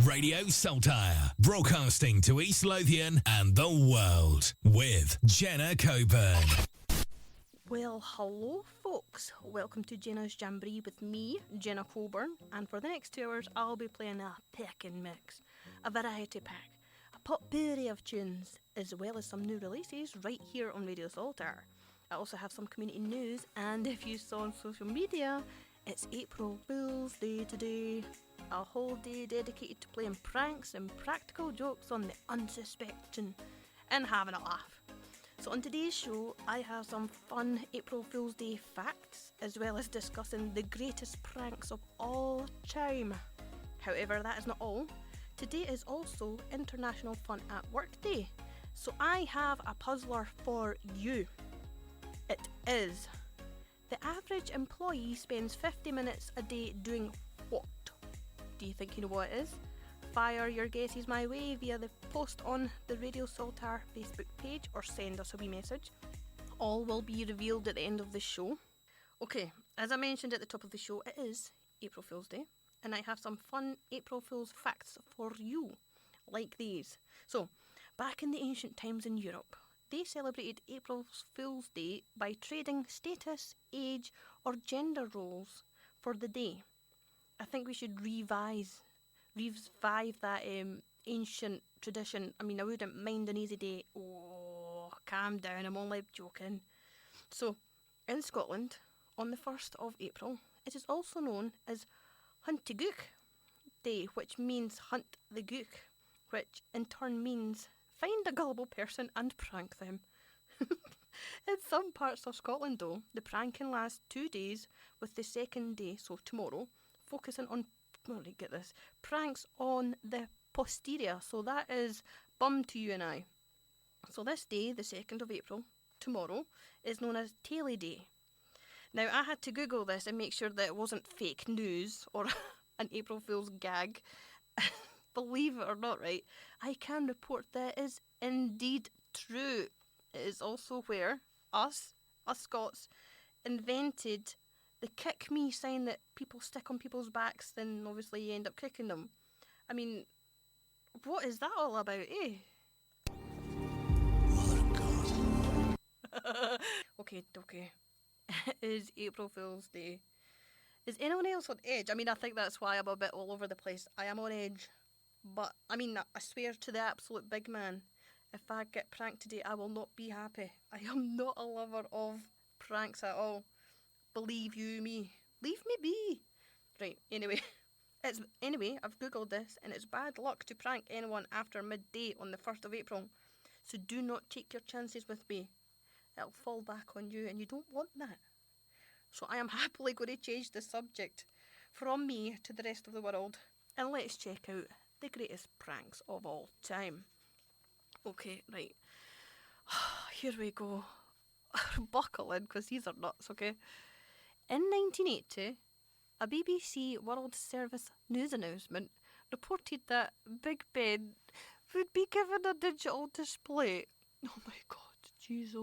Radio Saltire, broadcasting to East Lothian and the world with Jenna Coburn. Well, hello folks, welcome to Jenna's Jamboree with me, Jenna Coburn, and for the next 2 hours I'll be playing a pick and mix, a variety pack, a potpourri of tunes, as well as some new releases right here on Radio Saltire. I also have some community news, and if you saw on social media, it's April Fool's Day today. A whole day dedicated to playing pranks and practical jokes on the unsuspecting and having a laugh. So on today's show, I have some fun April Fool's Day facts, as well as discussing the greatest pranks of all time. However, that is not all. Today is also International Fun at Work Day, so I have a puzzler for you. It is: the average employee spends 50 minutes a day doing what? Do you think you know what it is? Fire your guesses my way via the post on the Radio Saltire Facebook page or send us a wee message. All will be revealed at the end of the show. Okay, as I mentioned at the top of the show, it is April Fool's Day, and I have some fun April Fool's facts for you, like these. So, back in the ancient times in Europe, they celebrated April Fool's Day by trading status, age, or gender roles for the day. I think we should revive that ancient tradition. I mean, I wouldn't mind an easy day. Oh, calm down, I'm only joking. So, in Scotland, on the 1st of April, it is also known as Huntigook Day, which means hunt the gook, which in turn means find a gullible person and prank them. In some parts of Scotland, though, the pranking lasts 2 days, with the second day, so tomorrow, focusing on, get this, pranks on the posterior. So that is bum to you and I. So this day, the 2nd of April, tomorrow, is known as Taily Day. Now, I had to Google this and make sure that it wasn't fake news or an April Fool's gag. Believe it or not, right, I can report that is indeed true. It is also where us Scots, invented the kick me sign that people stick on people's backs, then obviously you end up kicking them. I mean, what is that all about, eh? Mother God. Okay. It is April Fool's Day. Is anyone else on edge? I mean, I think that's why I'm a bit all over the place. I am on edge. But, I mean, I swear to the absolute big man, if I get pranked today, I will not be happy. I am not a lover of pranks at all. Believe you me. Leave me be. Right, anyway, I've googled this, and it's bad luck to prank anyone after midday on the 1st of April. So do not take your chances with me. It'll fall back on you, and you don't want that. So I am happily going to change the subject from me to the rest of the world, and let's check out the greatest pranks of all time. Okay, right. Here we go. Buckle in, because these are nuts, okay? In 1980, a BBC World Service news announcement reported that Big Ben would be given a digital display. Oh my God, jeez.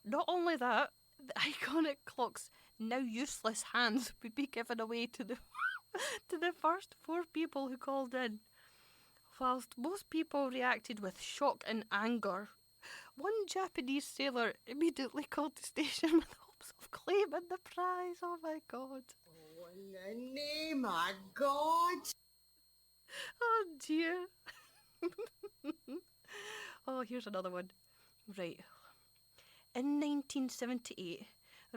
Not only that, the iconic clock's now useless hands would be given away to the to the first 4 people who called in. Whilst most people reacted with shock and anger, one Japanese sailor immediately called the station with hopes of claiming the prize. Oh my God. Oh, in the name of God. Oh dear. Oh, here's another one. Right. In 1978,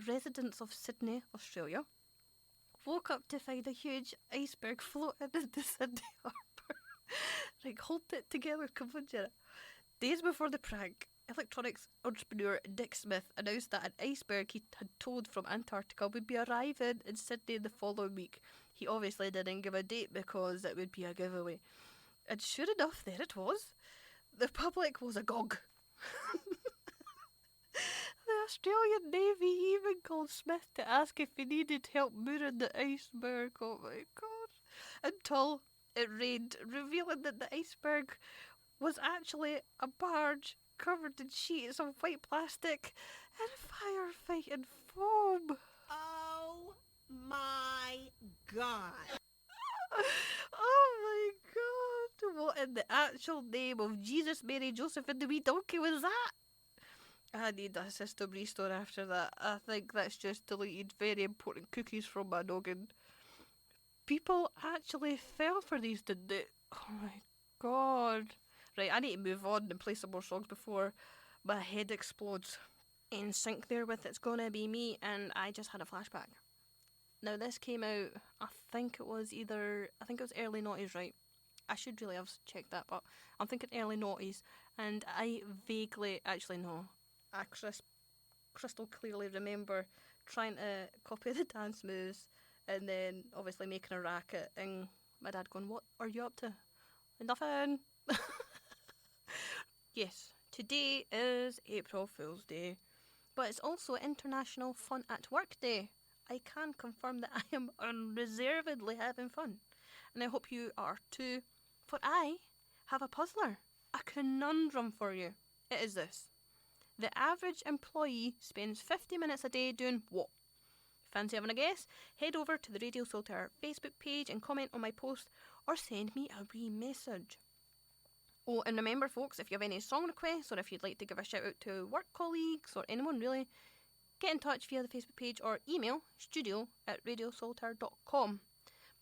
residents of Sydney, Australia, woke up to find a huge iceberg floating in the Sydney harbour. Like, hold it together, come on, Jenna. Days before the prank, electronics entrepreneur Dick Smith announced that an iceberg he had towed from Antarctica would be arriving in Sydney the following week. He obviously didn't give a date because it would be a giveaway. And sure enough, there it was. The public was agog. The Australian Navy even called Smith to ask if he needed help mooring the iceberg. Oh my God. Until it rained, revealing that the iceberg was actually a barge covered in sheets of white plastic and firefighting foam. Oh my God. Oh my in the actual name of Jesus, Mary, Joseph, and the wee donkey was that? I need a system restore after that. I think that's just deleted very important cookies from my noggin. People actually fell for these, didn't they? Oh my god. Right, I need to move on and play some more songs before my head explodes. In sync there with It's Gonna Be Me, and I just had a flashback. Now this came out, I think it was early noughties, right? I should really have checked that, but I'm thinking early noughties, and I vaguely actually know. I crystal clearly remember trying to copy the dance moves and then obviously making a racket and my dad going, "What are you up to?" "Nothing." Yes, today is April Fool's Day, but it's also International Fun at Work Day. I can confirm that I am unreservedly having fun, and I hope you are too, for I have a puzzler, a conundrum for you. It is this. The average employee spends 50 minutes a day doing what? Fancy having a guess? Head over to the Radio Solitaire Facebook page and comment on my post or send me a wee message. Oh, and remember folks, if you have any song requests or if you'd like to give a shout out to work colleagues or anyone really, get in touch via the Facebook page or email studio@radiosolitaire.com.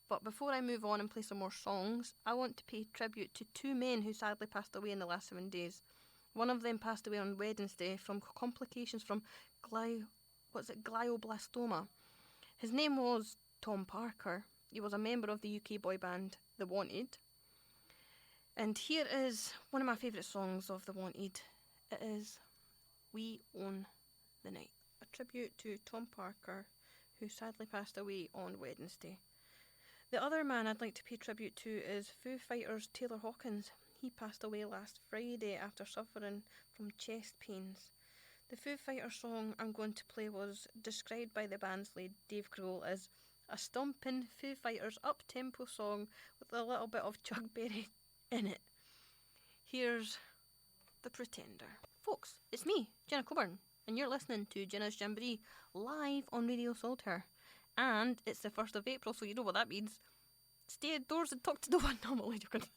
But before I move on and play some more songs, I want to pay tribute to two men who sadly passed away in the last 7 days. One of them passed away on Wednesday from complications from glioblastoma. His name was Tom Parker. He was a member of the UK boy band The Wanted. And here is one of my favourite songs of The Wanted. It is We Own the Night, a tribute to Tom Parker, who sadly passed away on Wednesday. The other man I'd like to pay tribute to is Foo Fighters' Taylor Hawkins. He passed away last Friday after suffering from chest pains. The Foo Fighters song I'm going to play was described by the band's lead Dave Grohl as a stomping Foo Fighters up-tempo song with a little bit of Chuck Berry in it. Here's The Pretender. Folks, it's me, Jenna Coburn, and you're listening to Jenna's Jamboree live on Radio Solitaire. And it's the 1st of April, so you know what that means. Stay indoors and talk to no one. No, I'm only joking.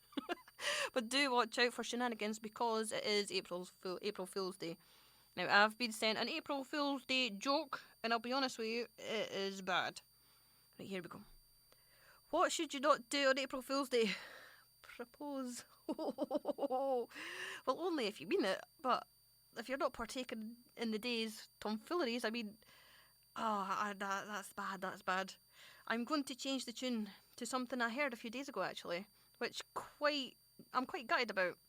But do watch out for shenanigans because it is April Fool's Day. Now, I've been sent an April Fool's Day joke, and I'll be honest with you, it is bad. Right, here we go. What should you not do on April Fool's Day? Propose. Well, only if you mean it, but if you're not partaking in the day's tomfooleries, I mean, that's bad. I'm going to change the tune to something I heard a few days ago, actually, which I'm quite gutted about.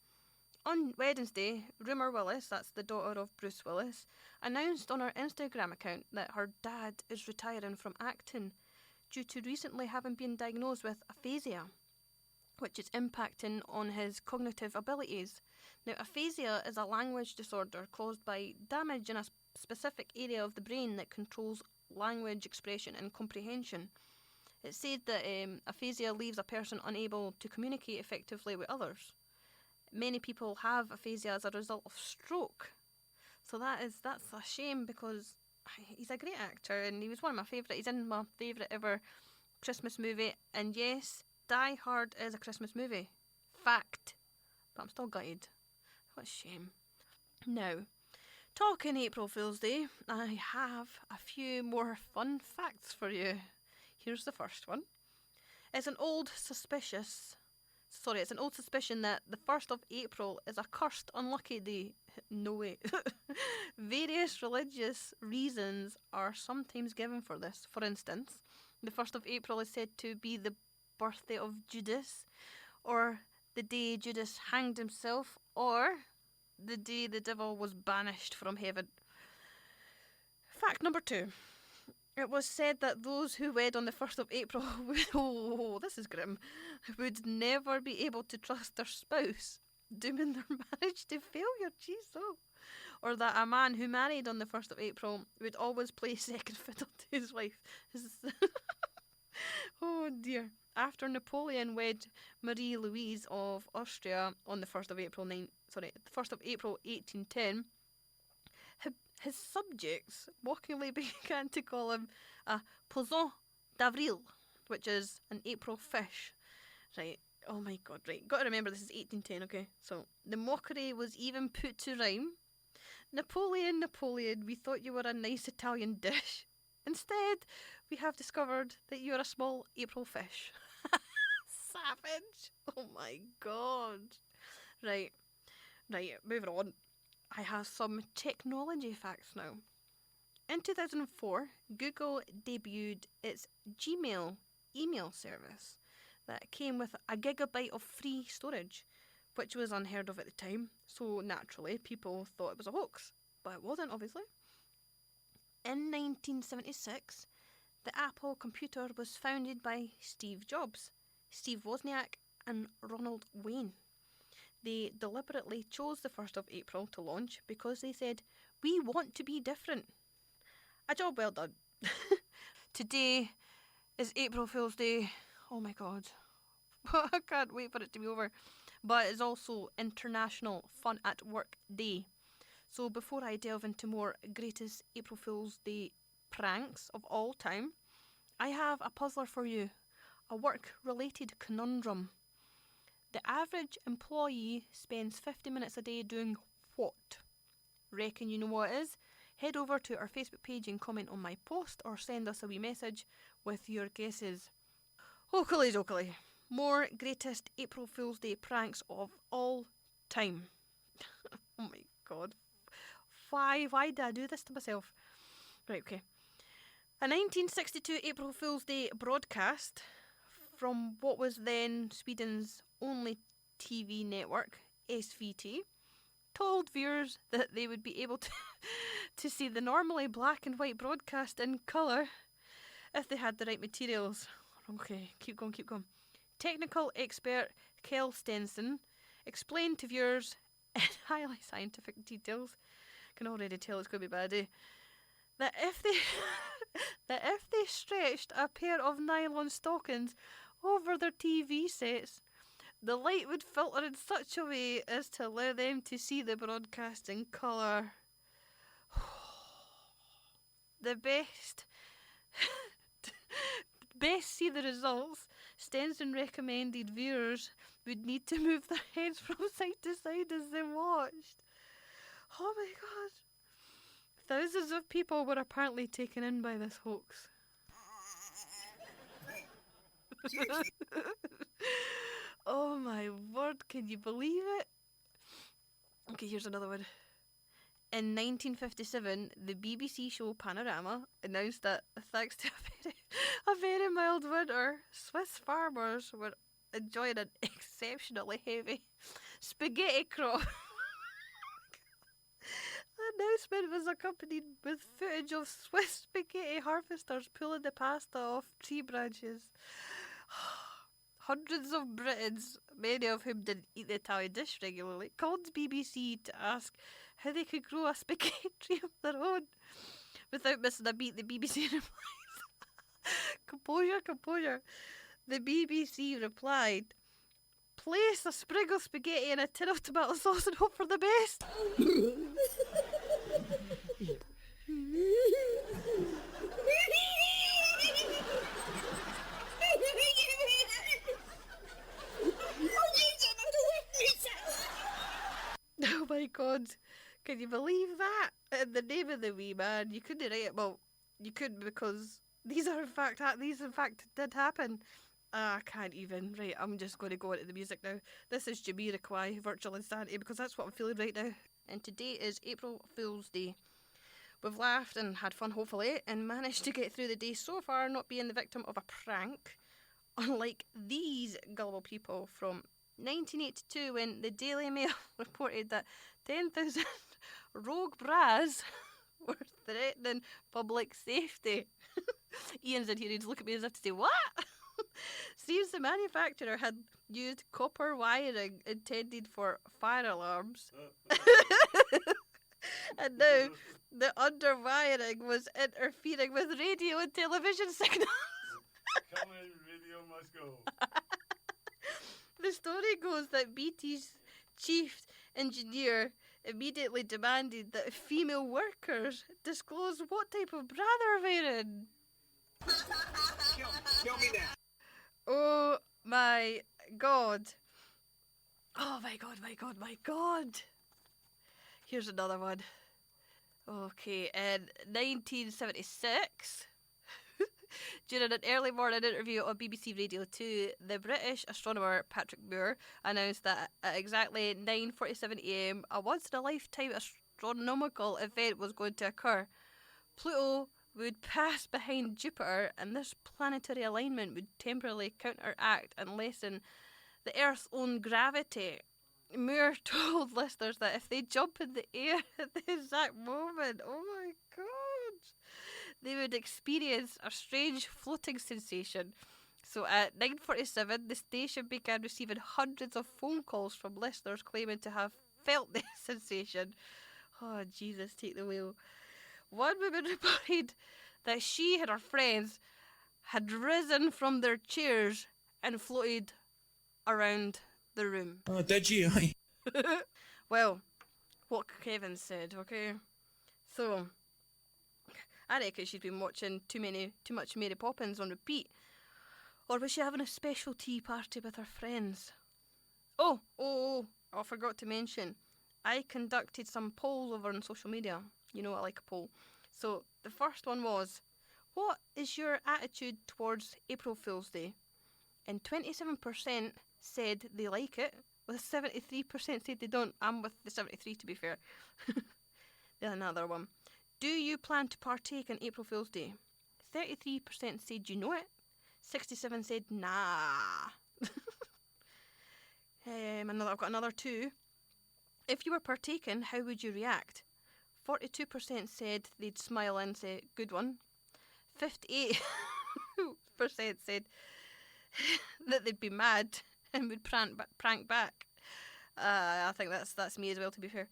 On Wednesday, Rumour Willis, that's the daughter of Bruce Willis, announced on her Instagram account that her dad is retiring from acting due to recently having been diagnosed with aphasia, which is impacting on his cognitive abilities. Now, aphasia is a language disorder caused by damage in a specific area of the brain that controls language expression and comprehension. It's said that aphasia leaves a person unable to communicate effectively with others. Many people have aphasia as a result of stroke. So that's a shame because he's a great actor and he was one of my favourite. He's in my favourite ever Christmas movie. And yes, Die Hard is a Christmas movie. Fact. But I'm still gutted. What a shame. Now, talking April Fool's Day, I have a few more fun facts for you. Here's the first one. It's an old suspicion that the 1st of April is a cursed, unlucky day. No way. Various religious reasons are sometimes given for this. For instance, the 1st of April is said to be the birthday of Judas, or the day Judas hanged himself, or the day the devil was banished from heaven. Fact number 2. It was said that those who wed on the 1st of April this is grim, would never be able to trust their spouse, dooming their marriage to failure. Jeez, oh. Or that a man who married on the 1st of April would always play second fiddle to his wife. Oh dear. After Napoleon wed Marie Louise of Austria on the 1st of April 1810, his subjects mockingly began to call him a poisson d'avril, which is an April fish. Right. Oh my god, right. Got to remember this is 1810, okay? So, the mockery was even put to rhyme. Napoleon, Napoleon, we thought you were a nice Italian dish. Instead, we have discovered that you're a small April fish. Savage. Oh my god. Right, moving on. I have some technology facts now. In 2004, Google debuted its Gmail email service that came with a gigabyte of free storage, which was unheard of at the time, so naturally people thought it was a hoax, but it wasn't, obviously. In 1976, the Apple computer was founded by Steve Jobs, Steve Wozniak and Ronald Wayne. They deliberately chose the 1st of April to launch because they said, we want to be different. A job well done. Today is April Fool's Day. Oh my god. I can't wait for it to be over. But it's also International Fun at Work Day. So before I delve into more greatest April Fool's Day pranks of all time, I have a puzzler for you. A work-related conundrum. The average employee spends 50 minutes a day doing what? Reckon you know what it is? Head over to our Facebook page and comment on my post or send us a wee message with your guesses. Oakley. More greatest April Fool's Day pranks of all time. Oh my god. Why did I do this to myself? Right, okay. A 1962 April Fool's Day broadcast from what was then Sweden's only TV network, SVT, told viewers that they would be able to see the normally black and white broadcast in colour if they had the right materials. Okay, keep going. Technical expert Kel Stenson explained to viewers in highly scientific details, can already tell it's going to be a bad day, that if they stretched a pair of nylon stockings over their TV sets, the light would filter in such a way as to allow them to see the broadcast in colour. The best see the results, Stenson recommended viewers would need to move their heads from side to side as they watched. Oh my god. Thousands of people were apparently taken in by this hoax. Oh my word, can you believe it? Okay, here's another one. In 1957, the BBC show Panorama announced that thanks to a very mild winter, Swiss farmers were enjoying an exceptionally heavy spaghetti crop. The announcement was accompanied with footage of Swiss spaghetti harvesters pulling the pasta off tree branches. Hundreds of Britons, many of whom didn't eat the Italian dish regularly, called the BBC to ask how they could grow a spaghetti tree of their own. Without missing a beat, the BBC replied, Composure. The BBC replied, place a sprig of spaghetti in a tin of tomato sauce and hope for the best. Oh my god, can you believe that? In the name of the wee man, you couldn't write it. Well, you could because these in fact did happen. I can't even. Right, I'm just going to go into the music now. This is Jamiroquai, Virtual Insanity, because that's what I'm feeling right now. And today is April Fool's Day. We've laughed and had fun, hopefully, and managed to get through the day so far not being the victim of a prank, unlike these gullible people from 1982 when the Daily Mail reported that 10,000 rogue bras were threatening public safety. Ian's in here, he'd look at me as if to say, what? Seems the manufacturer had used copper wiring intended for fire alarms. And now the underwiring was interfering with radio and television signals. Come in, radio must go. The story goes that BT's chief engineer immediately demanded that female workers disclose what type of bra they're wearing. Tell me that. Oh my God. Oh my God, my God, my God. Here's another one. Okay, in 1976, during an early morning interview on BBC Radio 2, the British astronomer Patrick Moore announced that at exactly 9:47am, a once-in-a-lifetime astronomical event was going to occur. Pluto would pass behind Jupiter, and this planetary alignment would temporarily counteract and lessen the Earth's own gravity. Moore told listeners that if they jump in the air at the exact moment, oh my God, they would experience a strange floating sensation. So at 9:47, the station began receiving hundreds of phone calls from listeners claiming to have felt this sensation. Oh, Jesus, take the wheel. One woman reported that she and her friends had risen from their chairs and floated around the room. Oh, did you? Aye. Well, what Kevin said, okay? So, I reckon she'd been watching too much Mary Poppins on repeat. Or was she having a special tea party with her friends? Oh, I forgot to mention. I conducted some polls over on social media. You know I like a poll. So, the first one was, what is your attitude towards April Fool's Day? And 27% said they like it, with 73% said they don't. I'm with the 73 to be fair. Then another one. Do you plan to partake on April Fool's Day? 33% said you know it. 67% said nah. I've got another two. If you were partaking, how would you react? 42% said they'd smile and say, good one. 58% said that they'd be mad and would prank back. I think that's me as well, to be fair.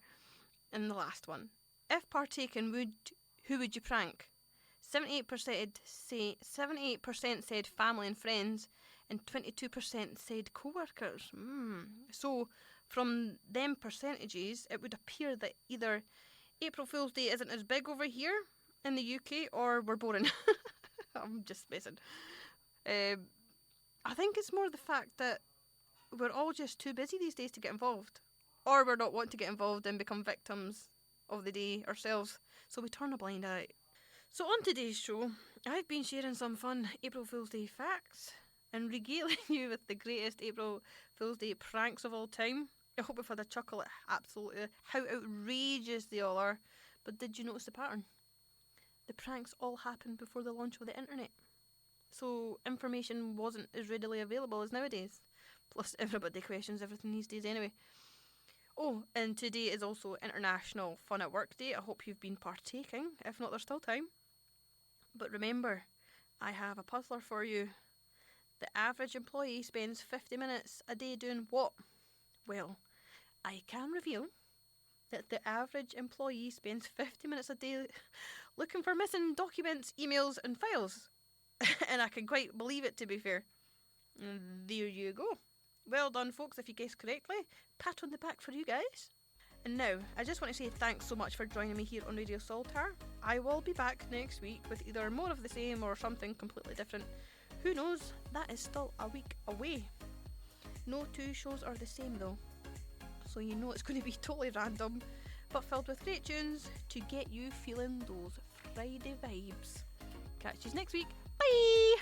And the last one. If partaken, who would you prank? 78% said family and friends, and 22% said co-workers. So, from them percentages, it would appear that either April Fool's Day isn't as big over here in the UK, or we're boring. I'm just messing. I think it's more the fact that we're all just too busy these days to get involved. Or we're not wanting to get involved and become victims of the day ourselves, so we turn a blind eye. So on today's show, I've been sharing some fun April Fool's Day facts and regaling you with the greatest April Fool's Day pranks of all time. I hope we've had a chuckle at absolutely how outrageous they all are. But did you notice the pattern? The pranks all happened before the launch of the internet. So information wasn't as readily available as nowadays. Plus everybody questions everything these days anyway. Oh, and today is also International Fun at Work Day. I hope you've been partaking. If not, there's still time. But remember, I have a puzzler for you. The average employee spends 50 minutes a day doing what? Well, I can reveal that the average employee spends 50 minutes a day looking for missing documents, emails and files. And I can quite believe it, to be fair. And there you go. Well done, folks, if you guessed correctly. Pat on the back for you guys. And now, I just want to say thanks so much for joining me here on Radio Solitaire. I will be back next week with either more of the same or something completely different. Who knows? That is still a week away. No two shows are the same though. So you know it's going to be totally random, but filled with great tunes to get you feeling those Friday vibes. Catch you next week. Bye!